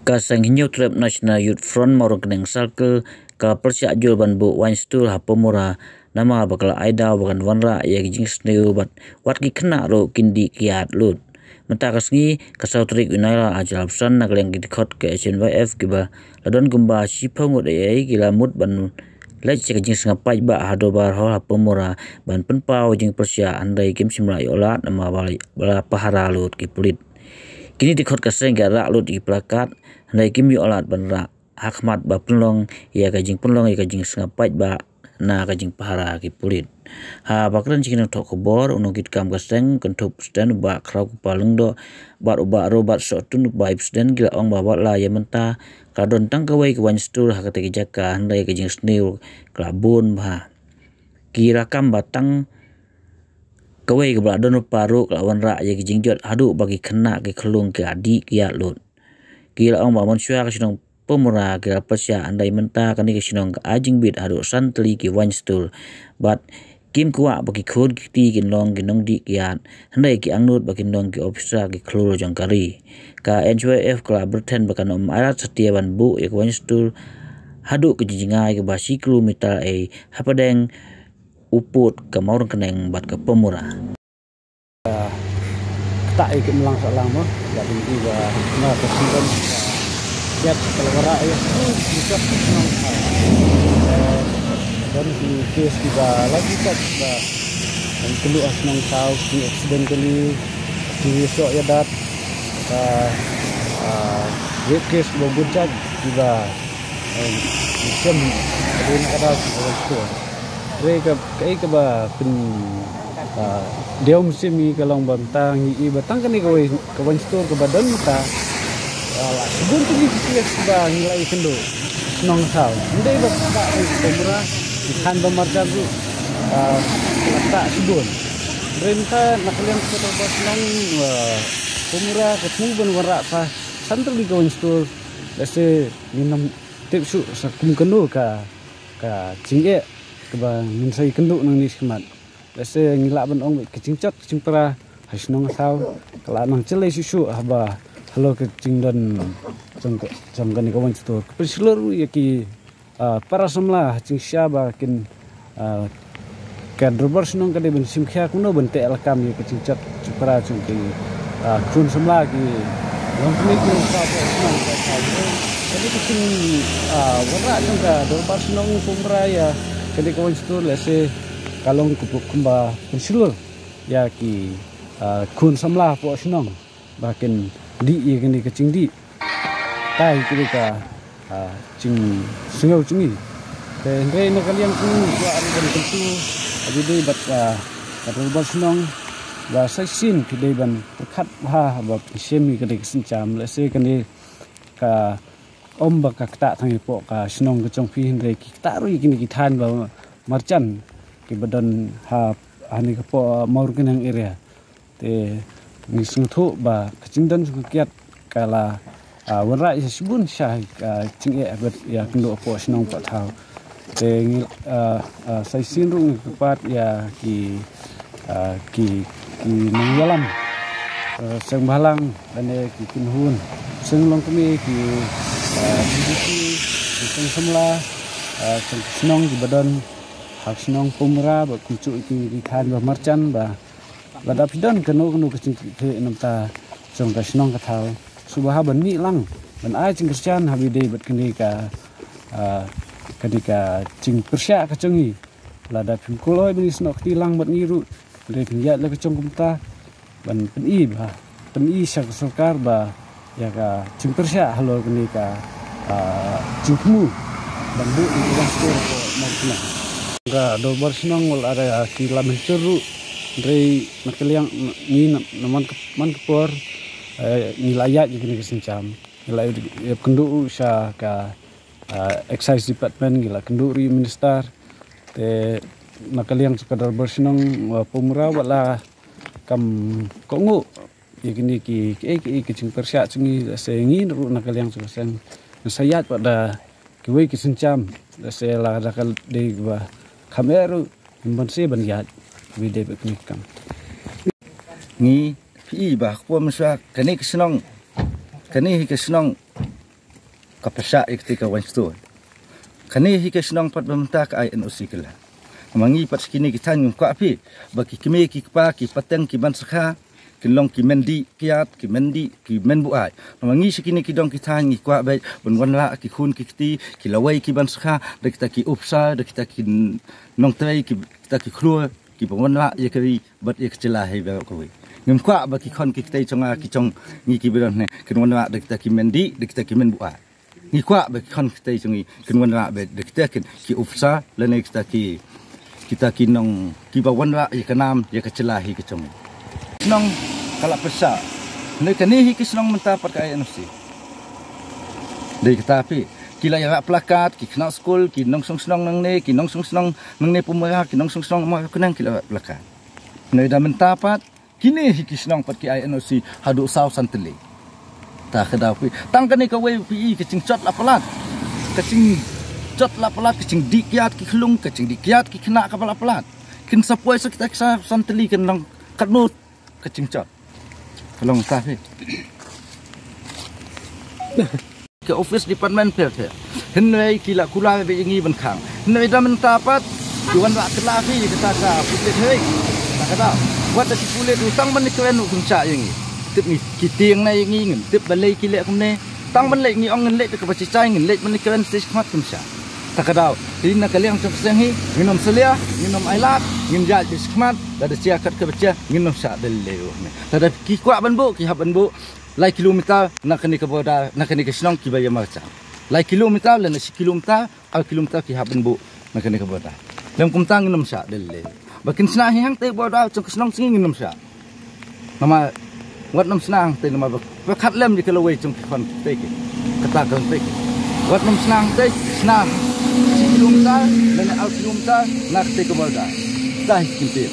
Kasang Hinyo Trap National Youth Front Morong Keneng Salke ka Persia Jul ban bu Wainstul hapomura nama bakal aida bakan wanra ya gijing sneu bat wat ki kena ro kindi kiat lut menta kasngi kasau trik unaira ajalapsan nakleng gidikot ke SNYF kiba ladon gumba sipong ai gila mut ban lech gijing sengapai ba hadobar ho hapomura ban penpau jing Persia andai kim simla yolat nama bala pahara lut ki pulit kini dikot kaseng garak lut di plakat andai kim yolat ban ra Ahmad ba penlong ya kajing penlong ya kajing sengapai ba na kajing pahara ki pulit ha bakran cikin tok kobor unong kit kam kaseng kentup stand ba krau paleng do bat uba robat so tun vibes dan gila ong bawa la ya menta kadon tang kawai ke Wainstul ha kata jaka handai kajing sneu klabun ba kira kam batang kawai ke bladon paru lawan ra ya kajing jot adu bagi kena ke kelung ke adik ya lut gila ong ba manusia kasinong pemura kira Persia andai menta kani kesinong ajing bit adu santli ki Wainstul bat kim kuwa bagi khod ki kinlong kinong di kiat handai ki angnut bagi nong ki ofisa ki klur jangkari ka NJF kla berten bakan arat setiawan bu ya Wainstul hadu ke jingai ke basi kilometer hapadeng uput ke Morong Keneng bat ke pemura tak ikut melang salang mo jadi juga na presiden siap kalau ora ya bisa dan di kes juga lagi tak dan kelu asnang tahu di accident kali di besok ya dat rape case bogujak juga macam ada nak ada sesuatu mereka kayak ba pen dia musim ni kalau bantang i batang kan ni ke Wainstul ke badan kita sebelum tu dia sudah nilai kendo senang tahu ndai ba pemura ikan bemarjan tu tak sebelum renta nak kalian kita bos nang pemura ketemu ban warak pa santer di Wainstul lese minum tipsu sakum kendo ka cingge ke ba min sai kendo nang ni semat lese ngilak ban ong kecingcot kecingpra hasnong tahu kalau nang celai susu haba halo kecing dan jangkan ni kawan itu perseluruh ya ki para semlah cing siapa kin kadrobar senong kade ben simkhia kuno bente alkam ya kecing cat para cing ki kun semlah ki long kini ki sapa senong jadi kecing wara cing ka drobar senong kumbra ya kade kawan itu lese kalong kupuk kumba perseluruh ya ki kun semlah po senong bahkan di ye kini kecing di tai kita cing sengau cingi dan rei nak kalian tu buat ada dari tentu jadi dei bat kadang bos nong ba sasin kidei ban perkat ha ba semi kidei sincam lese kini ka om ba ka tak thang po ka snong ke chong pi rei ki ta ru kini ki than ba marchan ki badan ha ani ka po Morong Keneng area te ni sungthu ba kecingdan sukiat kala wanra isbun syah cingge abet ya kendo po senong pa thau te ngil sai sinrung kepat ya ki mangyalam seng balang dan ki kinhun seng long kemi ki seng semla senong di badan hak senong pemura ba kucu ki than ba marchan ba lada pidan keno kecing ke namta song ka senong ka thau subaha ban mi lang ban ai cing Kristian habi dei bat kini ka kadika cing Persia ka cengi lada pimkuloi bani snok tilang bat ngiru le pinjat le kecong kumta ban peni syak sarkar ba ya ka cing Persia halo kini ka cingmu ban bu di Wainstul ko Morong ga do bar senong wal ada ki lamen ceru rei nakaliang ni naman kepor nilayat juga ni kesincam nilai kendu sya ka excise department gila kendu ri minister te nakaliang sekadar bersenong pemura wala kam kongu yakini ki kecing Persia cengi sengi ru nakaliang seseng sayat pada kiwei kesincam se la dakal de ba kameru imbanse banjat video beknikam ni pi ba ko msa kani kesenong kapasa ketika Weinstein. Kani hika senang pat bementa ka INOC kala. Mangi pat skini kita ngum ka api bagi kime ki pa ki pateng ki ban sakha kinlong ki mendi kiat ki mendi ki menbu ai. Mangi skini ki dong kita ngi kwa bai bonwan la ki khun ki kiti ki lawai ki ban sakha de kita ki upsa de kita ki nong trai ki kita ki khruo ki bonwan la ye ki bat ye kecela hai ba ko wi. Ngum kwa bagi kon ki kita chonga ki chong ngi ki bidon ne kinwan la de kita ki mendi de kita ki menbu ai. Ngi kwa bagi kon kita chongi kinwan la be de kita ki upsa le ne kita kinong kibawan la ya kanam ya kecelahi kecong senong kala pesa ne kanihi kisnong mentapat ka INOC dei katapi kila ya plakat ki kena school ki nong song senong nang ne ki nong song senong nang ne pumara ki nong song senong ma kunang kila plakat ne da mentapat kini kisnong pat ki INOC hadu saw santeli ta kadapi tangkani ka we pi kecing cot apalat kecing jot la pelat kecing dikiat ki kelung kecing dikiat ki kena kapal pelat kin sapoi kita santeli kin nang kadnut kecing jot kelong kafe ke office department pe henwei kila kula be ingi ban khang henwei da mentapat tuan la kelafi kita ka pulet hei takada wat ti pulet utang man keren ukung cha ingi tip ni kitiang na ingi ngin tip balai kile kumne tang ban lek ni ong ngin lek ke baci chai ngin lek man keren stage khat kum cha takadaw tin nakaliang tok senghi nginom selia nginom ailat ngin jal biskmat da cia kat ke baca nginom sa deleu ne tada ki kwa banbu ki hab banbu lai kilometer nakani ke boda nakani ke snong ki baya marcha lai kilometer le nasi kilometer al kilometer ki hab banbu nakani ke boda lem kum tang nginom sa deleu bakin snah hang te boda tok snong singi nginom sa nama wat nom snang te nama ba khat lem di kelawai chung ki kon te ki kata kon te ki wat nom snang te snang kilometer dan al kilometer nak te ke boda dah kintir